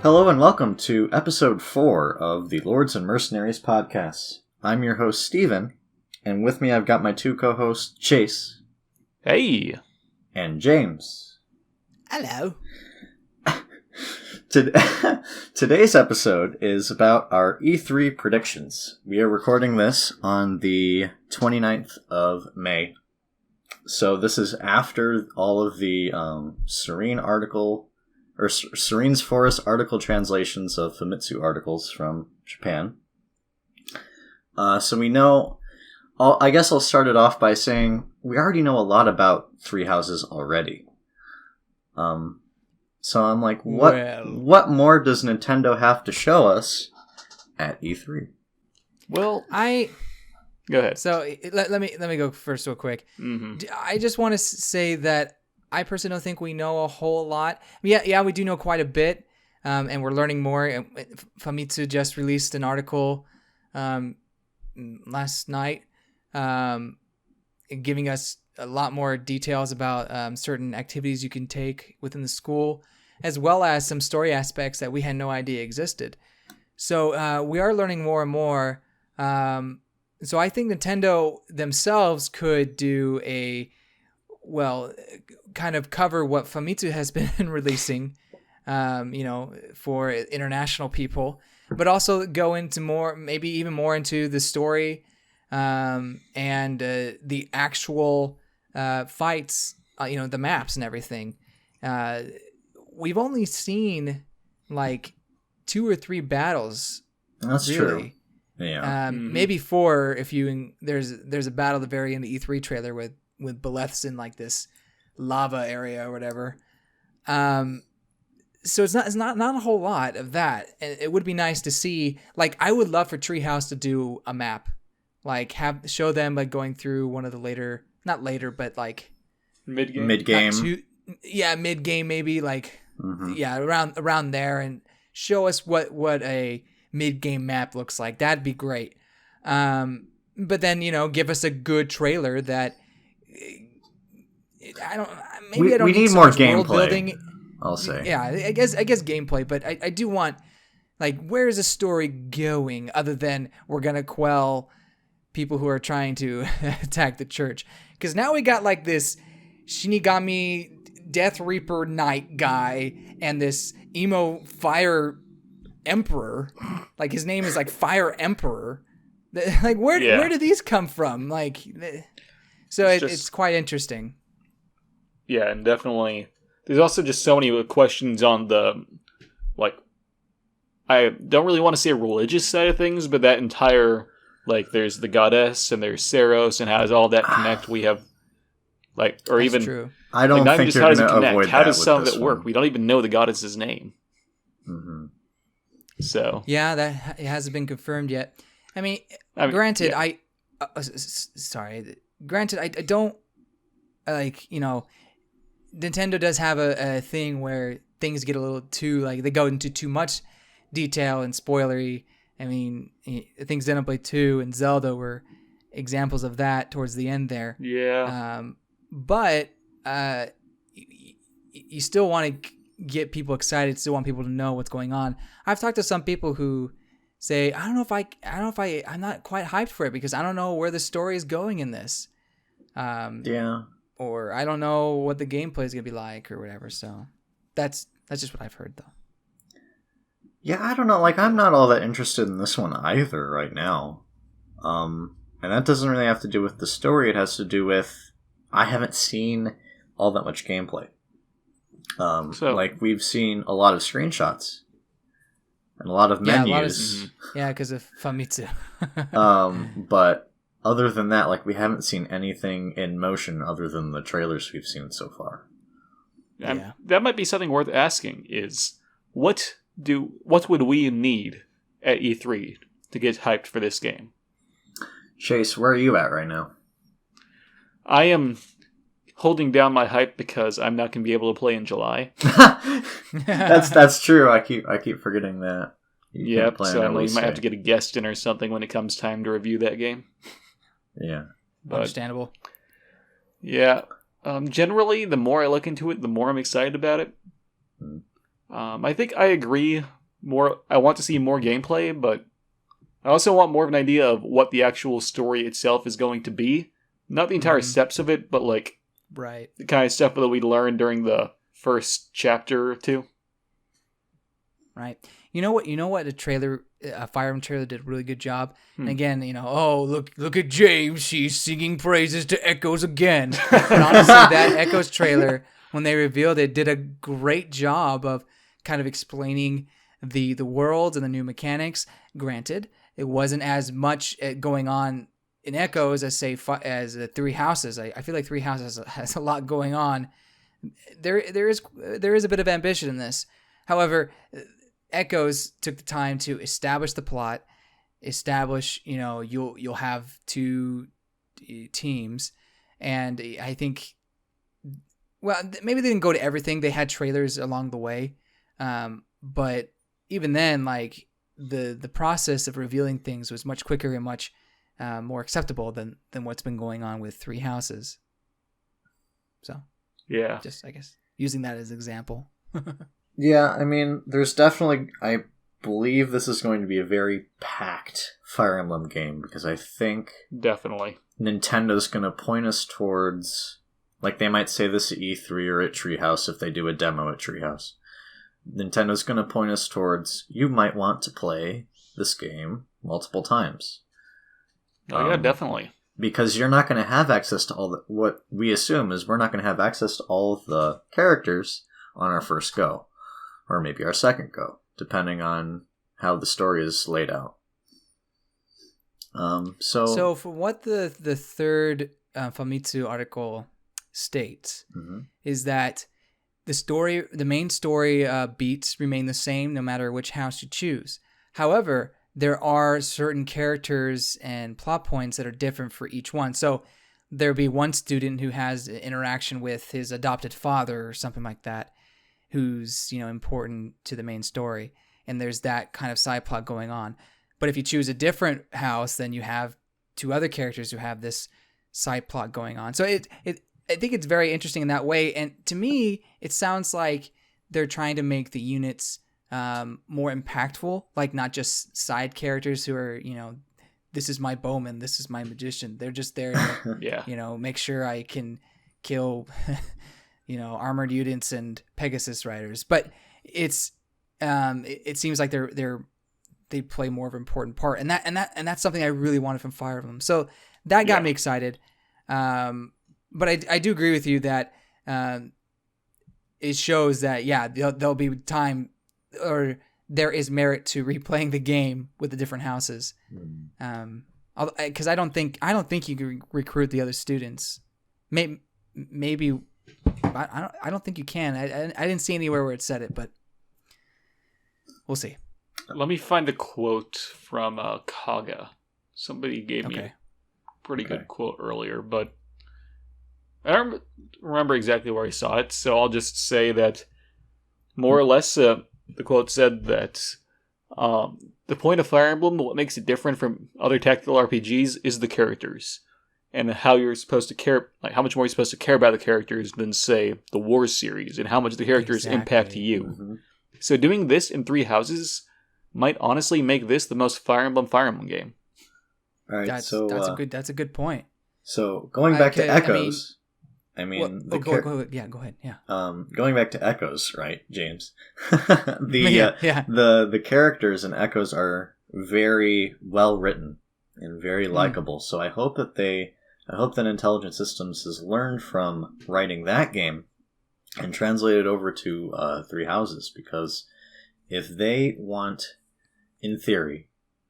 Hello and welcome to episode 4 of the Lords and Mercenaries podcast. I'm your host, Steven, and with me I've got my two co-hosts, Chase. Hey! And James. Hello. Today's episode is about our E3 predictions. We are recording this on the 29th of May. So this is after all of the Serene's Forest article translations of Famitsu articles from Japan. So we know... I guess I'll start it off by saying we already know a lot about Three Houses already. So I'm like, what more does Nintendo have to show us at E3? Well, go ahead. So let me go first real quick. Mm-hmm. I just want to say that I personally don't think we know a whole lot. Yeah, we do know quite a bit, and we're learning more. Famitsu just released an article last night giving us a lot more details about certain activities you can take within the school, as well as some story aspects that we had no idea existed. So we are learning more and more. So I think Nintendo themselves could do kind of cover what Famitsu has been releasing, for international people, but also go into more, maybe even more into the story and the actual fights, the maps and everything. We've only seen like 2 or 3 battles. That's really. True. Yeah. Maybe 4 if there's a battle at the very end of the E3 trailer with Beleth's in like this lava area or whatever. So it's not a whole lot of that. And it would be nice to see, like, I would love for Treehouse to do a map, like show them like going through one of the not later, but like mid-game, mid-game maybe, like around there, and show us what a mid-game map looks like. That'd be great. But then give us a good trailer that I don't need so more much gameplay, world building. I'll say. Yeah, I guess gameplay, but I do want, like, where is the story going other than we're gonna quell people who are trying to attack the church? Because now we got like this Shinigami Death Reaper Knight guy and this emo Fire Emperor. Like, his name is like Fire Emperor. Like, where did these come from? Like, so it's quite interesting. Yeah, and definitely, there's also just so many questions on the, like, I don't really want to say a religious side of things, but that entire, like, there's the goddess and there's Saros, and how does all that connect? We have, like, or That's even, true. I don't like, think just you're how does going it to connect? avoid How that does with some of this it work? one. We don't even know the goddess's name. Mm-hmm. So yeah, that it hasn't been confirmed yet. I mean granted, yeah. Granted, I don't, like, Nintendo does have a thing where things get a little too, like, they go into too much detail and spoilery. I mean, things Xenoblade 2 and Zelda were examples of that towards the end there. Yeah. But you still want to get people excited, still want people to know what's going on. I've talked to some people who say, I'm not quite hyped for it because I don't know where the story is going in this. Or I don't know what the gameplay is going to be like or whatever. So that's just what I've heard, though. Yeah, I don't know. Like, I'm not all that interested in this one either right now. And that doesn't really have to do with the story. It has to do with I haven't seen all that much gameplay. Like, we've seen a lot of screenshots and a lot of menus. Because of Famitsu. But other than that, like, we haven't seen anything in motion other than the trailers we've seen so far. That might be something worth asking, is what would we need at E3 to get hyped for this game? Chase, where are you at right now? I am holding down my hype because I'm not going to be able to play in July. That's true. I keep forgetting that. Yep, so we might have to get a guest in or something when it comes time to review that game. Yeah. But, understandable. Yeah. Generally, the more I look into it, the more I'm excited about it. I think I agree more. I want to see more gameplay, but I also want more of an idea of what the actual story itself is going to be. Not the entire steps of it, but like Right. the kind of stuff that we learned during the first chapter or two. Right. You know what? A Fire Emblem trailer did a really good job. And again, oh, look at James. She's singing praises to Echoes again. But honestly, that Echoes trailer, when they revealed it, did a great job of kind of explaining the worlds and the new mechanics. Granted, it wasn't as much going on in Echoes as as Three Houses. I feel like Three Houses has a lot going on. There is a bit of ambition in this. However, Echoes took the time to establish the plot, you'll have two teams, and I think, well, maybe they didn't go to everything. They had trailers along the way, but even then, like the process of revealing things was much quicker and much more acceptable than what's been going on with Three Houses. So yeah, just I guess using that as an example. Yeah, I mean, there's definitely... I believe this is going to be a very packed Fire Emblem game, because I think... Definitely. Nintendo's going to point us towards... Like, they might say this at E3 or at Treehouse if they do a demo at Treehouse. Nintendo's going to point us towards, you might want to play this game multiple times. Oh, yeah, definitely. Because you're not going to have access to all the... What we assume is we're not going to have access to all of the characters on our first go. Or maybe our second go, depending on how the story is laid out. So for what the third Famitsu article states is that the main story beats remain the same no matter which house you choose. However, there are certain characters and plot points that are different for each one. So there'll be one student who has an interaction with his adopted father or something like that, who's important to the main story, and there's that kind of side plot going on. But if you choose a different house, then you have two other characters who have this side plot going on. So I think it's very interesting in that way, and to me it sounds like they're trying to make the units more impactful, like not just side characters who are this is my bowman, this is my magician. They're just there to make sure I can kill armored units and Pegasus riders, but it seems like they play more of an important part, and that's something I really wanted from Fire Emblem. So that got me excited. But I do agree with you that it shows that there'll be time, or there is merit to replaying the game with the different houses. Because I don't think you can recruit the other students. Maybe. I don't think you can. I didn't see anywhere where it said it, but we'll see. Let me find a quote from Kaga. Somebody gave me a pretty good quote earlier, but I don't remember exactly where I saw it, so I'll just say that more or less the quote said that the point of Fire Emblem, what makes it different from other tactical RPGs, is the characters. And how you're supposed to care, like how much more you're supposed to care about the characters than, say, the Wars series, and how much the characters impact you. Mm-hmm. So doing this in Three Houses might honestly make this the most Fire Emblem game. All right, that's a good point. So going back to Echoes, go ahead. Yeah. Going back to Echoes, right, James? The characters in Echoes are very well written and very likable. So I hope that Intelligent Systems has learned from writing that game and translated over to Three Houses, because if they want, in theory,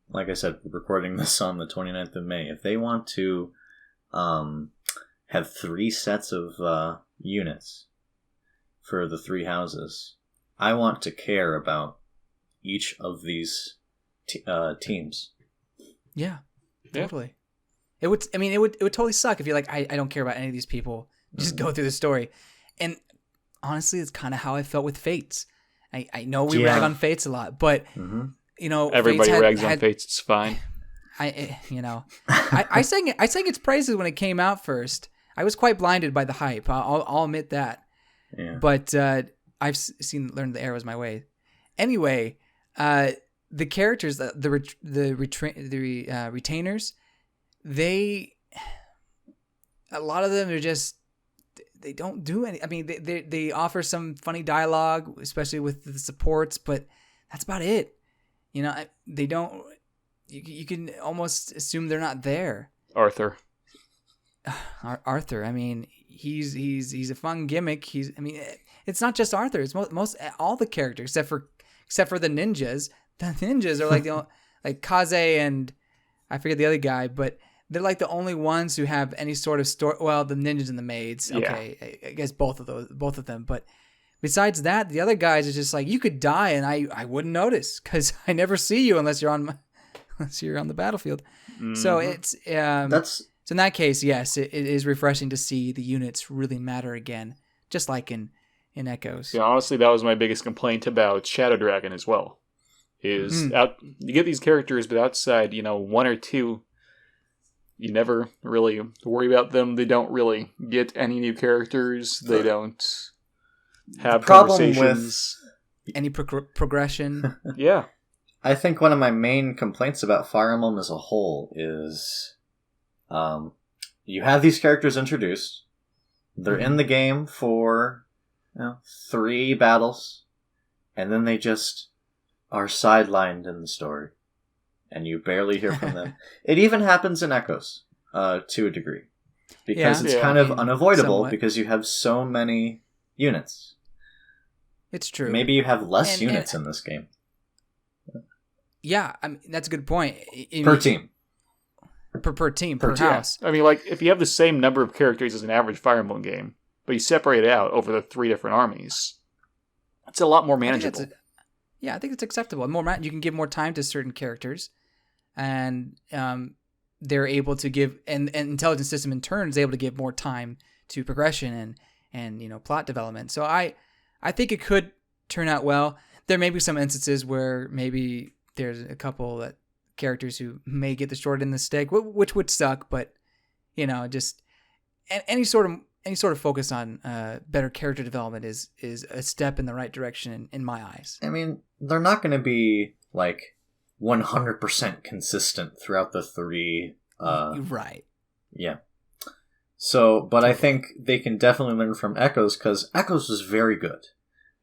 like I said, we're recording this on the 29th of May, if they want to have 3 sets of units for the Three Houses, I want to care about each of these teams. Yeah, totally. It would totally suck if you're like, I don't care about any of these people. Just go through the story. And honestly, it's kind of how I felt with Fates. I know we rag on Fates a lot, but everybody rags on Fates. It's fine. I sang its praises when it came out first. I was quite blinded by the hype. I'll admit that. Yeah. But I've learned the arrow is my way. Anyway, the characters, the retainers, a lot of them are just, they don't do any. I mean, they offer some funny dialogue, especially with the supports, but that's about it. You know, they don't. You can almost assume they're not there. Arthur. Arthur. I mean, he's a fun gimmick. It's not just Arthur. It's most all the characters except for the ninjas. The ninjas are like like Kaze and I forget the other guy, but they're like the only ones who have any sort of story. Well, the ninjas and the maids. Okay, yeah. I guess both of them. But besides that, the other guys are just like, you could die and I wouldn't notice because I never see you unless you're on the battlefield. Mm-hmm. So it's so in that case, yes, it is refreshing to see the units really matter again, just like in Echoes. Yeah, honestly, that was my biggest complaint about Shadow Dragon as well. You get these characters, but outside, one or two, you never really worry about them. They don't really get any new characters. They don't have conversations. Any progression. Yeah. I think one of my main complaints about Fire Emblem as a whole is you have these characters introduced. They're in the game for 3 battles, and then they just are sidelined in the story, and you barely hear from them. It even happens in Echoes to a degree, because it's kind of unavoidable somewhat. Because you have so many units. It's true. Maybe you have less units in this game. Yeah, I mean, that's a good point. Per team. Per team, per house. I mean, like, if you have the same number of characters as an average Fire Emblem game, but you separate it out over the 3 different armies, it's a lot more manageable. I think it's acceptable. You can give more time to certain characters, and they're able to give, and intelligence system in turn is able to give more time to progression and plot development. So I think it could turn out well. There may be some instances where maybe there's a couple that characters who may get the short end of the stick, which would suck. But just any sort of focus on better character development is a step in the right direction in my eyes. I mean, they're not going to be like 100% consistent throughout the 3. Right. Yeah. So, but I think they can definitely learn from Echoes, because Echoes was very good.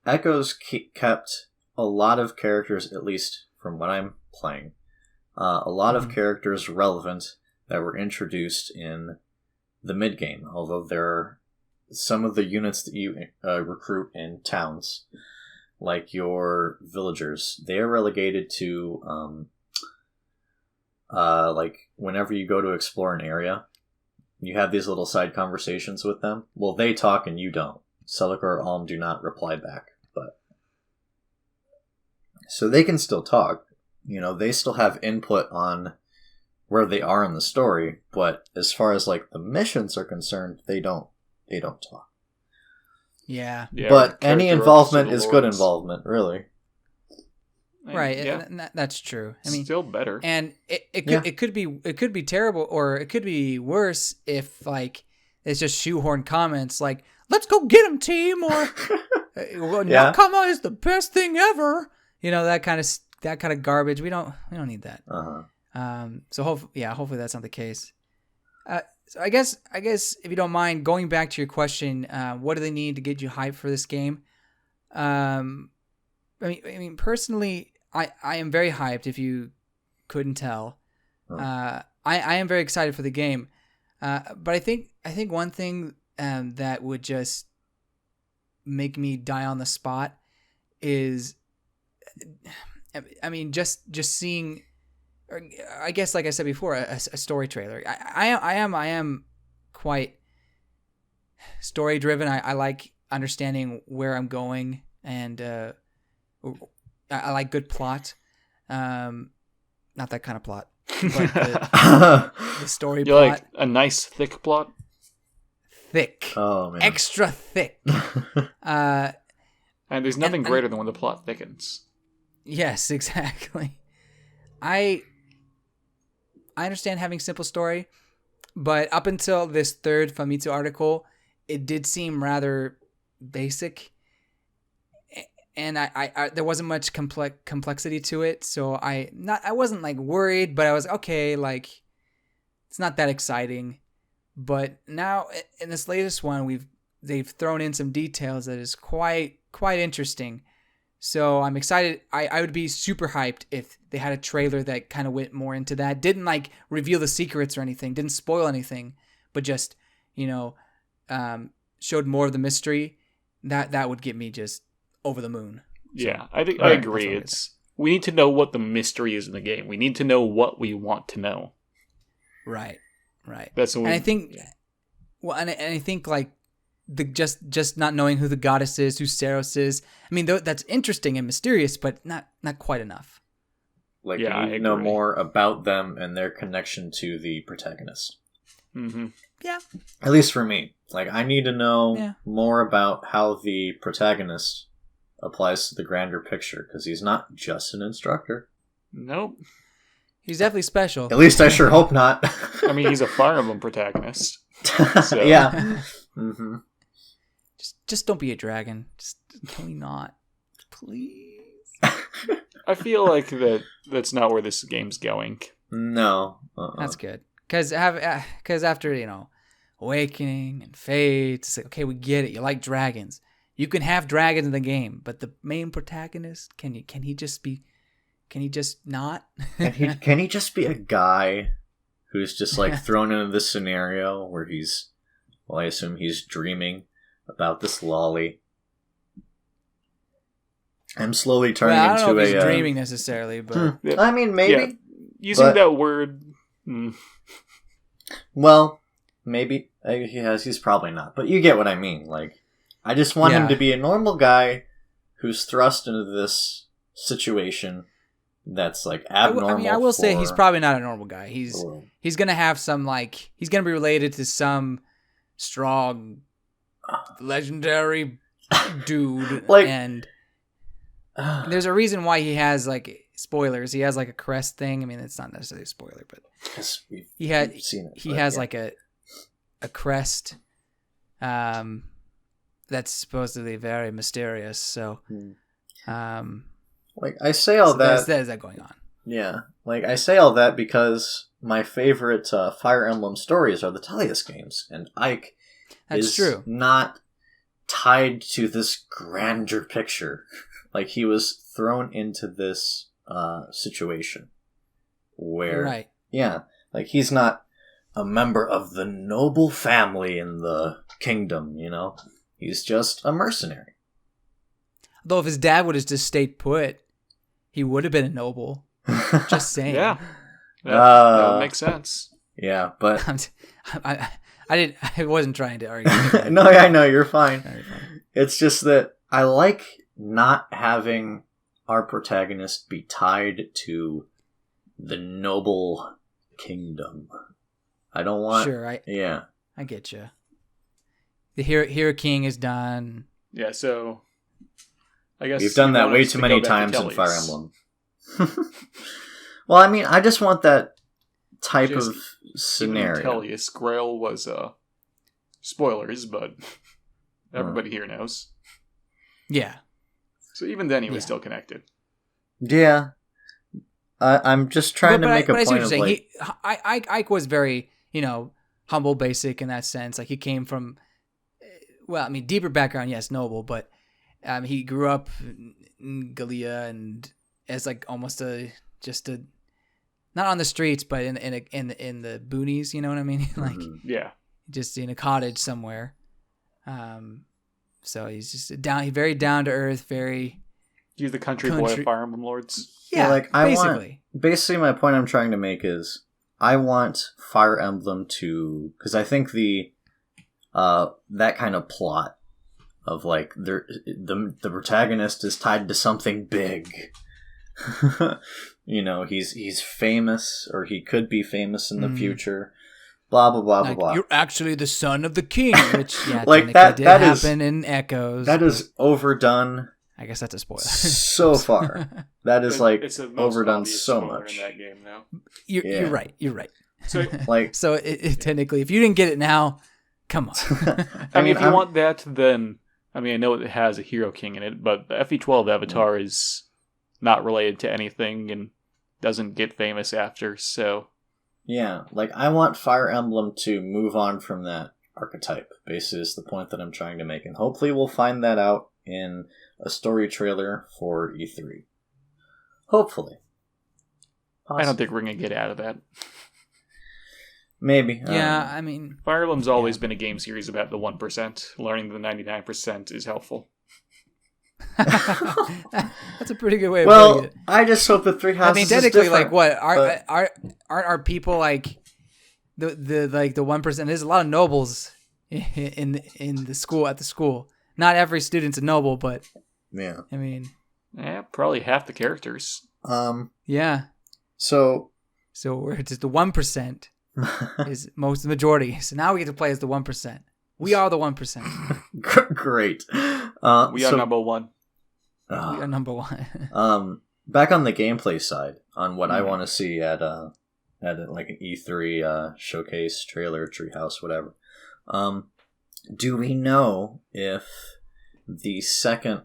Echoes kept a lot of characters, at least from what I'm playing, a lot of characters relevant that were introduced in the mid-game, although there are some of the units that you recruit in towns, like your villagers, they are relegated to, like, whenever you go to explore an area, you have these little side conversations with them. Well, they talk and you don't. Celica or Alm do not reply back, but... So they can still talk. They still have input on where they are in the story, but as far as, like, the missions are concerned, they don't talk. Yeah. But any involvement is good involvement, really. Right, and that's true. I mean, still better. And it could be terrible, or it could be worse if, like, it's just shoehorn comments like, "Let's go get him, team," or "Nakama is the best thing ever." That kind of garbage. We don't need that. So hopefully that's not the case. So I guess if you don't mind going back to your question, what do they need to get you hyped for this game? I mean, personally, I am very hyped. If you couldn't tell, I am very excited for the game. But I think one thing that would just make me die on the spot is, I mean, just seeing, or I guess, like I said before, a story trailer. I am quite story driven. I like understanding where I'm going, and I like good plot. Not that kind of plot, but the story you plot. Like a nice thick plot? Thick. Oh, man. Extra thick. And there's nothing greater than when the plot thickens. Yes, exactly. I understand having simple story, but up until this third Famitsu article, it did seem rather basic. I there wasn't much complexity to it, so I wasn't like worried, but I was okay. Like, it's not that exciting. But now in this latest one, they've thrown in some details that is quite interesting. So I'm excited. I would be super hyped if they had a trailer that kind of went more into that. Didn't like reveal the secrets or anything. Didn't spoil anything, but just showed more of the mystery. That would get me just over the moon. Yeah, I think I agree. We need to know what the mystery is in the game. We need to know what we want to know. Right. That's what I think. Well, and I think like the just not knowing who the goddess is, who Saros is. I mean, that's interesting and mysterious, but not quite enough. Like, we need to know more about them and their connection to the protagonist. Mm-hmm. Yeah. At least for me. Like, I need to know more about how the protagonist applies to the grander picture, because he's not just an instructor. Nope. He's definitely special. At least I sure hope not. I mean, he's a Fire Emblem protagonist. So. Yeah. Mm-hmm. Just don't be a dragon. Can we not? Please. I feel like that's not where this game's going. No. That's good. Because after, Awakening and Fate, it's like, okay, we get it. You like dragons. You can have dragons in the game, but the main protagonist, can he just not? Can he just be a guy who's just like thrown into this scenario where I assume he's dreaming about this lolly. I'm slowly turning I don't know into if he's dreaming necessarily, but I mean, maybe. Yeah. Using that word. Well, maybe he's probably not, but you get what I mean. Like, I just want him to be a normal guy who's thrust into this situation that's like abnormal. I will say he's probably not a normal guy. He's gonna have some he's gonna be related to some strong, legendary dude, and there's a reason why he has spoilers. He has a crest thing. I mean, it's not necessarily a spoiler, but he has a crest that's supposedly very mysterious. So, I say all that. There's that going on. Yeah, I say all that because my favorite Fire Emblem stories are the Tellius games, and Ike is not tied to this grander picture. He was thrown into this situation where, he's not a member of the noble family in the kingdom, He's just a mercenary. Though if his dad would have just stayed put, he would have been a noble. Just saying. Yeah. That would make sense. Yeah, but I wasn't trying to argue. No, I know, you're fine. It's just that I like not having our protagonist be tied to the noble kingdom. I don't want... Sure, I get you. The Hero King is done. Yeah, so... I guess we've done that way too many times in Fire Emblem. Well, I mean, I just want that type of scenario. Tellius Grail was spoilers, but everybody here knows. Yeah. So even then, he was still connected. Yeah. I'm just trying to make a point of Ike was very, humble, basic in that sense. He came from, deeper background, yes, noble, but he grew up in Gallia and as almost not on the streets, but in the boonies, you know what I mean? Just in a cottage somewhere. So he's just very down to earth, very. He's the country boy of Fire Emblem Lords. Yeah, basically my point I'm trying to make is I want Fire Emblem to, because I think that kind of plot of the protagonist is tied to something big. He's famous, or he could be famous in the future. Blah blah blah blah blah. You're actually the son of the king, which that did happen in Echoes. That is overdone. I guess that's a spoiler. So far, that is it's overdone so much in that game now. You're right. You're right. So so it technically, if you didn't get it now, come on. I mean, if you want that, then I mean, I know it has a Hero King in it, but the FE12 avatar is not related to anything and doesn't get famous after, so... Yeah, like, I want Fire Emblem to move on from that archetype, basically, is the point that I'm trying to make. And hopefully we'll find that out in a story trailer for E3. Hopefully. I don't think we're going to get out of that. Maybe. Yeah, I mean... Fire Emblem's always been a game series about the 1%. Learning the 99% is helpful. That's a pretty good way of well, putting it. I just hope the Three Houses is technically, different, like, what? but... Aren't our people, like, the 1%? There's a lot of nobles in the school, at the school. Not every student's a noble, but... Yeah. I mean... Yeah, probably half the characters. Yeah. So we're just the 1% is most the majority. So now we get to play as the 1%. We are the 1%. Great. We are number one. We are number one. Back on the gameplay side, on what I want to see at like an E3 showcase trailer, treehouse, whatever. Do we know if the second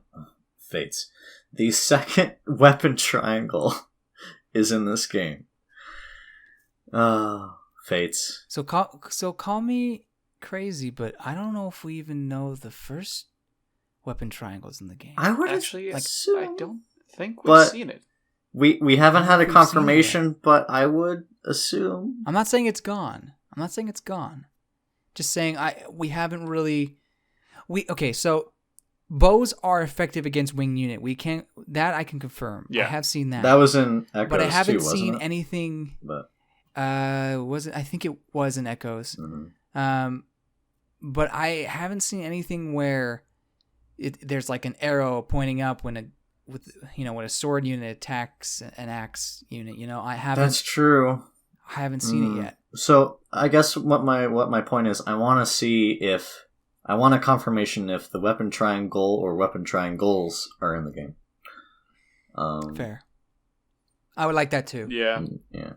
weapon triangle is in this game? Fates. So call me crazy, but I don't know if we even know the first weapon triangles in the game. I would actually assume, I don't think we've seen it. We haven't had a confirmation, but I would assume. I'm not saying it's gone. Just saying we haven't really. So bows are effective against winged unit. We can't. That I can confirm. Yeah. I have seen that. That was in Echoes, but I haven't too, seen wasn't it? anything. But was it? I think it was in Echoes. Mm-hmm. But I haven't seen anything where there's like an arrow pointing up when a sword unit attacks an axe unit. I haven't. That's true. I haven't seen it yet. So I guess what my point is, I want to see if I want a confirmation if the weapon triangle or weapon triangles are in the game. Fair. I would like that too. Yeah. Yeah.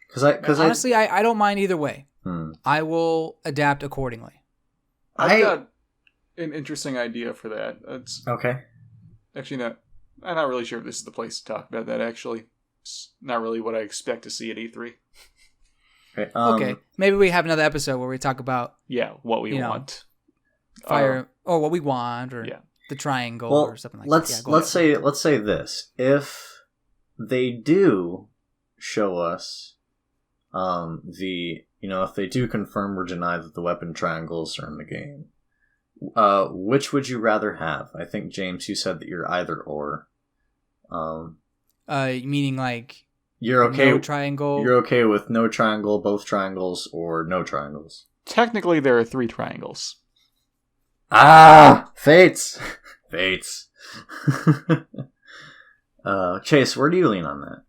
Because honestly, I don't mind either way. Hmm. I will adapt accordingly. I've got an interesting idea for that. It's okay. actually not. I'm not really sure if this is the place to talk about that. Actually, it's not really what I expect to see at E3. Okay. Okay. Maybe we have another episode where we talk about what we want. Fire or what we want, or the triangle, or something like that. Let's say this: if they do show us if they do confirm or deny that the weapon triangles are in the game, which would you rather have? I think, James, you said that you're either or. Meaning like you're okay. No triangle. You're okay with no triangle, both triangles, or no triangles. Technically, there are 3 triangles. Fates. Chase, where do you lean on that?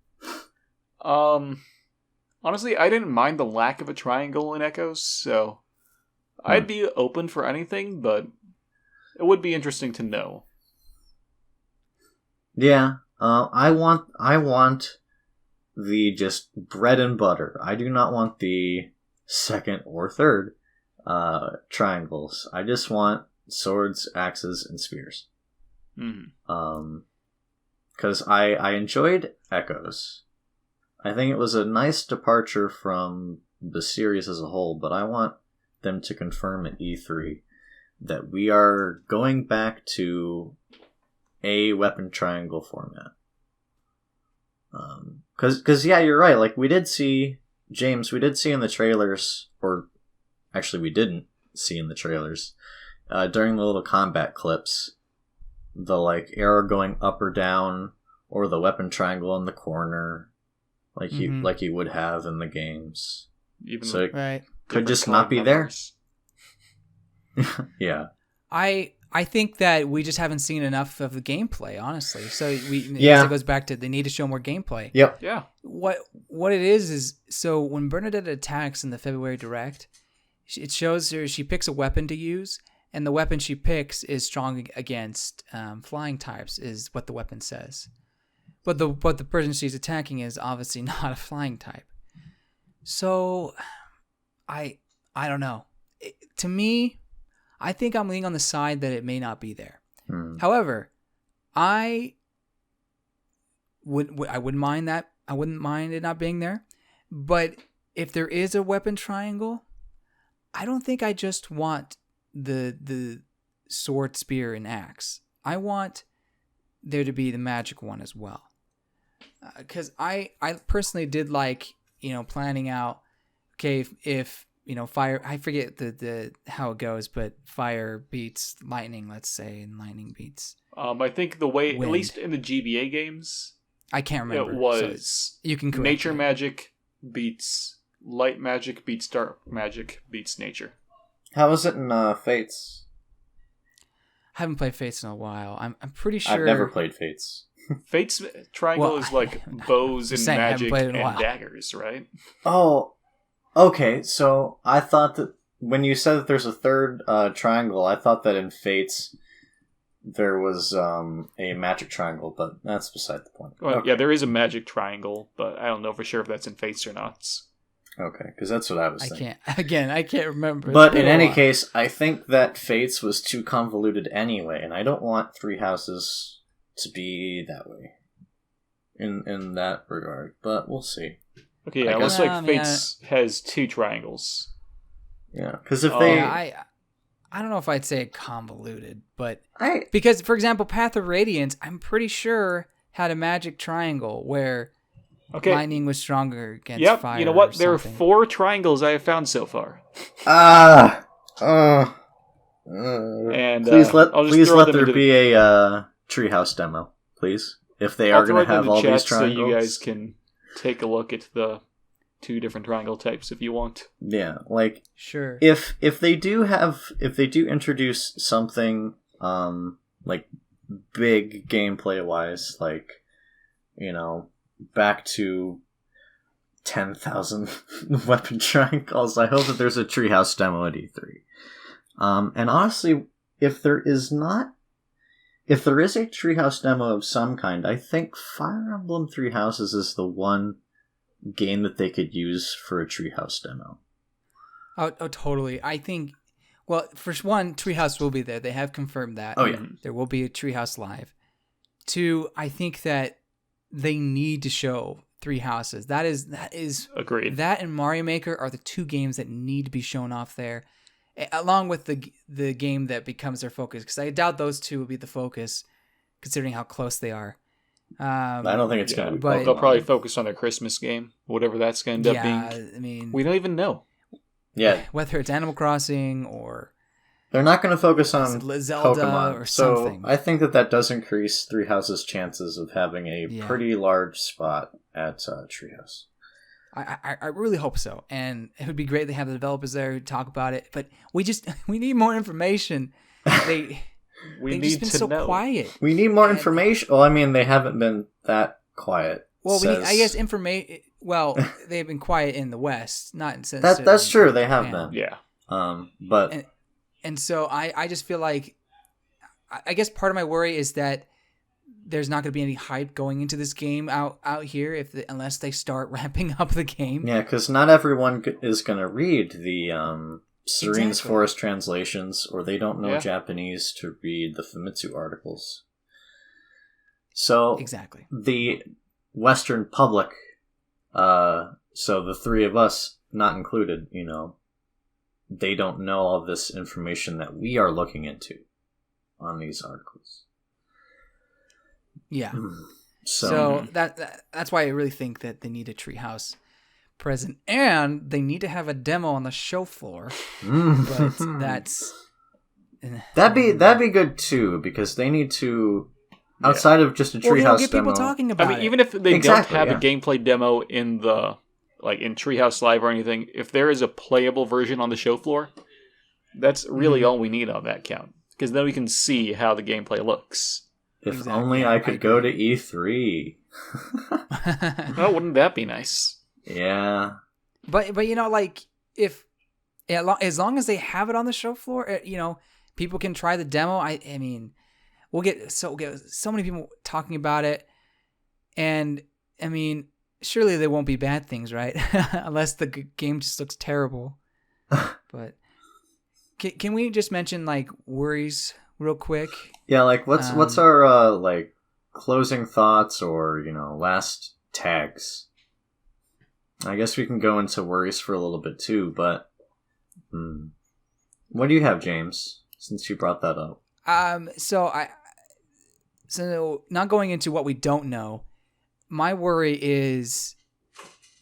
Honestly, I didn't mind the lack of a triangle in Echoes, so I'd be open for anything, but it would be interesting to know. Yeah, I want the just bread and butter. I do not want the second or third triangles. I just want swords, axes, and spears. Because I enjoyed Echoes. I think it was a nice departure from the series as a whole, but I want them to confirm at E3 that we are going back to a weapon triangle format. Because you're right. Like, we did see in the trailers, or actually we didn't see in the trailers, during the little combat clips, the like arrow going up or down, or the weapon triangle in the corner, like you would have in the games. Even so right. Could just not be there. Yeah. I think that we just haven't seen enough of the gameplay, honestly. So it goes back to they need to show more gameplay. Yep. Yeah. What it is so when Bernadette attacks in the February Direct, it shows her she picks a weapon to use, and the weapon she picks is strong against flying types, is what the weapon says. But the person she's attacking is obviously not a flying type. So I don't know. To me, I think I'm leaning on the side that it may not be there. Hmm. However, I wouldn't mind that. I wouldn't mind it not being there. But if there is a weapon triangle, I don't think I just want the sword, spear, and axe. I want there to be the magic one as well. Because I personally did like, planning out, okay, if fire, I forget the how it goes, but fire beats lightning, let's say, and lightning beats I think the way, wind. at least in the GBA games, I can't remember. it was you can correct nature me. magic beats light magic beats dark magic beats nature. How is it in Fates? I haven't played Fates in a while. I'm pretty sure. I've never played Fates. Fate's triangle Well, is like bows and saying, I haven't magic played it in a and while. daggers, right? Oh, okay. So I thought that when you said that there's a third triangle, I thought that in Fates there was a magic triangle, but that's beside the point. Well, Okay. yeah, there is a magic triangle, but I don't know for sure if that's in Fates or not. Okay, because that's what I was thinking. I can't remember. But It's been in a any while. case, I think that Fates was too convoluted anyway, and I don't want Three Houses to be that way. In that regard, but we'll see. Okay, yeah, I it looks guess- like I mean, Fates has 2 triangles. Yeah, because if Oh, they, Yeah, I don't know if I'd say convoluted, but I because, for example, Path of Radiance, I'm pretty sure had a magic triangle where Okay, lightning was stronger against yep, fire. you know what? or There are something. 4 triangles I have found so far. And please let I'll just please throw let them there into be a treehouse demo, please. If they I'll are throw going to them in have the all chat these so triangles, you guys can take a look at the 2 different triangle types if you want. yeah, like Sure. if they do introduce something like big gameplay wise, like back to 10,000 weapon triangles, I hope that there's a treehouse demo at E3. And honestly, if there is a treehouse demo of some kind, I think Fire Emblem Three Houses is the one game that they could use for a treehouse demo. Oh, totally. I think, well, for one, Treehouse will be there. They have confirmed that. Oh, yeah. There will be a Treehouse Live. 2, I think that they need to show Three Houses. That is Agreed. That and Mario Maker are the 2 games that need to be shown off there, along with the game that becomes their focus. Because I doubt those 2 will be the focus, considering how close they are. I don't think it's going to be. but- They'll probably focus on their Christmas game, whatever that's going to end up being. I mean, We don't even know. Yeah, whether it's Animal Crossing or they're not going to focus on Zelda Pokemon, or so something. I think that does increase Three Houses' chances of having a Yeah. pretty large spot at Treehouse. I really hope so, and it would be great to have the developers there who talk about it. But we need more information. They've We just need been to so know. quiet. We need more And- information. Well, I mean, they haven't been that quiet. Well, we need, I says- guess information. Well, they've been quiet in the West, not in that's true. They have Japan. been. Yeah. But And so I just feel like, I guess part of my worry is that there's not going to be any hype going into this game out here unless they start ramping up the game. yeah, because not everyone is going to read the Serene's Exactly. Forest translations, or they don't know Yeah. Japanese to read the Famitsu articles. So Exactly. the Western public, so the 3 of us not included, they don't know all this information that we are looking into on these articles. Yeah. So, So that's why I really think that they need a treehouse present, and they need to have a demo on the show floor. But that's that'd be good too, because they need to, outside of just a well, treehouse get demo. people talking I about mean, it. even if they Exactly, don't have yeah. a gameplay demo in the in Treehouse Live or anything, if there is a playable version on the show floor, that's really all we need on that count. Because then we can see how the gameplay looks. If Exactly, only yeah, I I could go to E3. Oh, wouldn't that be nice? Yeah. But if as long as they have it on the show floor, people can try the demo. I mean, we'll get so many people talking about it, and I mean, surely there won't be bad things, right? Unless the game just looks terrible. But Can we just mention like worries real quick? Yeah, like what's our like closing thoughts or last tags? I guess we can go into worries for a little bit too, but what do you have, James? Since you brought that up. So not going into what we don't know, my worry is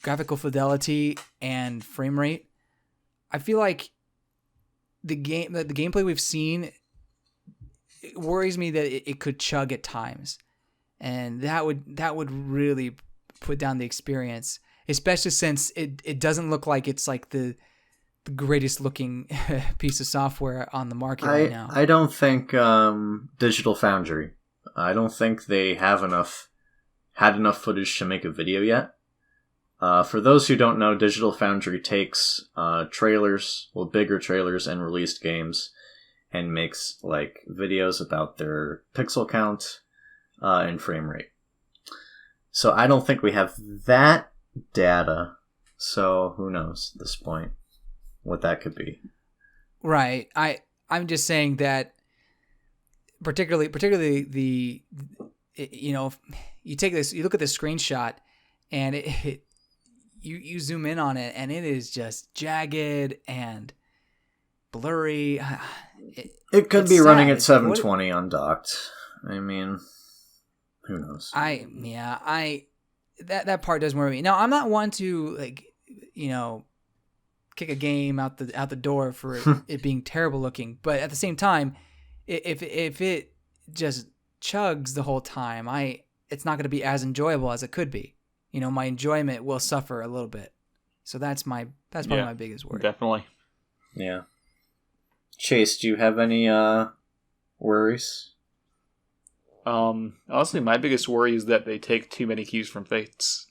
graphical fidelity and frame rate. I feel like the gameplay we've seen, it worries me that it could chug at times, and that would really put down the experience, especially since it doesn't look like it's like the greatest looking piece of software on the market right now. I don't think Digital Foundry. I don't think they had enough footage to make a video yet. For those who don't know, Digital Foundry takes trailers, bigger trailers and released games, and makes like videos about their pixel count and frame rate. So I don't think we have that data. So who knows at this point what that could be. Right. I'm just saying that particularly the you look at this screenshot and you zoom in on it and it is just jagged and blurry. It could be running at 720 undocked. I mean, who knows? That part does worry me. Now, I'm not one to kick a game out the door for it being terrible looking, but at the same time, if it just chugs the whole time, it's not going to be as enjoyable as it could be. My enjoyment will suffer a little bit. So that's probably my biggest worry. Definitely. Yeah. Chase, do you have any worries? Honestly, my biggest worry is that they take too many cues from Fates.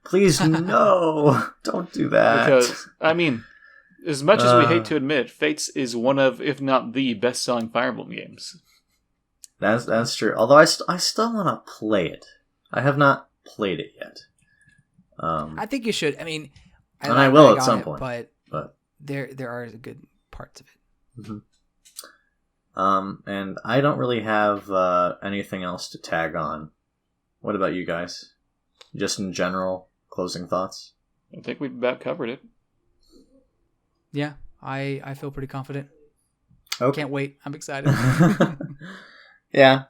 Please, no! Don't do that. Because, I mean, as much as we hate to admit, Fates is one of, if not the best-selling Fire Emblem games. That's true. Although I still want to play it. I have not played it yet. I think you should. I mean, I will at some point. But there are good parts of it. Mm-hmm. And I don't really have anything else to tag on. What about you guys? Just in general, closing thoughts? I think we've about covered it. Yeah, I feel pretty confident. Okay. Can't wait. I'm excited. Yeah,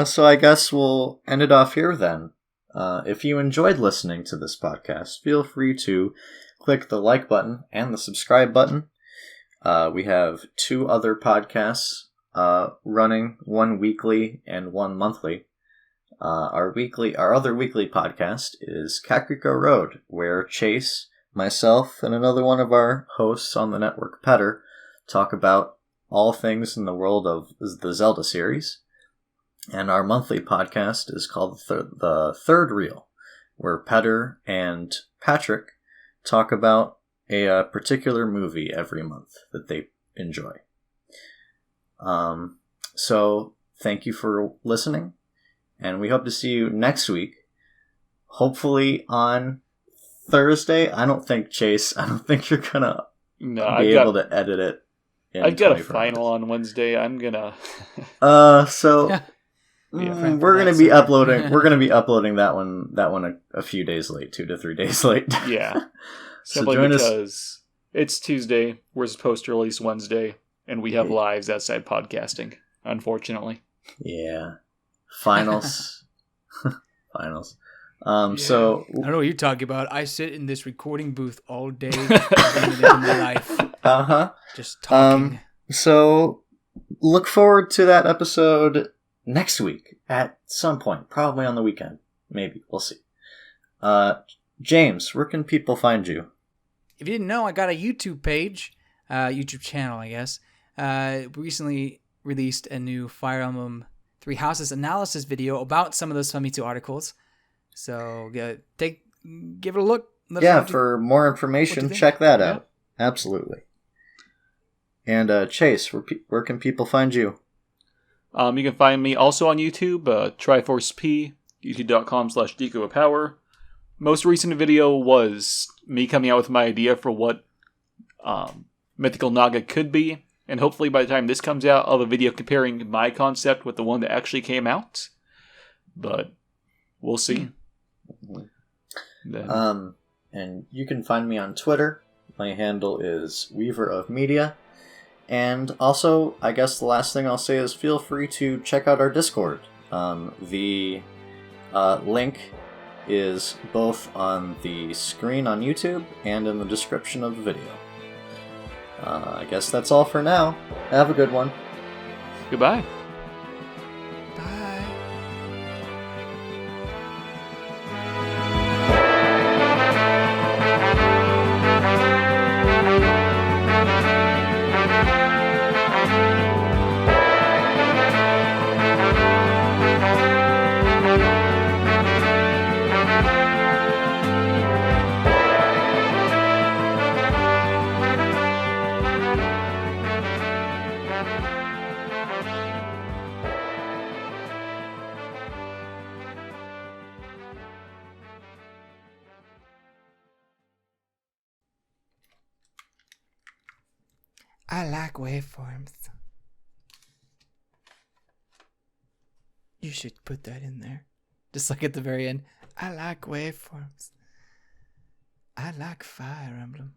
so I guess we'll end it off here then. If you enjoyed listening to this podcast, feel free to click the like button and the subscribe button. We have 2 other podcasts running, one weekly and one monthly. Our other weekly podcast is Kakariko Road, where Chase, myself, and another one of our hosts on the network, Petter, talk about all things in the world of the Zelda series. And our monthly podcast is called the Third Reel, where Petter and Patrick talk about a particular movie every month that they enjoy. So thank you for listening, and we hope to see you next week, hopefully on Thursday. I don't think you're gonna be able to edit it. I've got a final on Wednesday. I'm gonna we're gonna be uploading. We're gonna be uploading that one a few days late, 2 to 3 days late. Yeah, simply because it's Tuesday. We're supposed to release Wednesday, and we have lives outside podcasting. Unfortunately. Yeah. Finals. Finals. Yeah. So I don't know what you're talking about. I sit in this recording booth all day, into my life. Just talking. So look forward to that episode next week at some point, probably on the weekend. Maybe. We'll see. James, where can people find you? If you didn't know, I got a YouTube page, YouTube channel, I guess. Recently released a new Fire Emblem 3 Houses analysis video about some of those Famitsu articles. So give it a look. For more information, check that out. Absolutely. And Chase, where can people find you? You can find me also on YouTube, TriforceP, youtube.com/DecoPower. Most recent video was me coming out with my idea for what Mythical Naga could be. And hopefully by the time this comes out, I'll have a video comparing my concept with the one that actually came out. But we'll see. Then. And you can find me on Twitter. My handle is Weaver of Media. And also, I guess the last thing I'll say is feel free to check out our Discord. The link is both on the screen on YouTube and in the description of the video. I guess that's all for now. Have a good one. Goodbye. Bye. I like waveforms. You should put that in there. Just like at the very end. I like waveforms. I like Fire Emblem.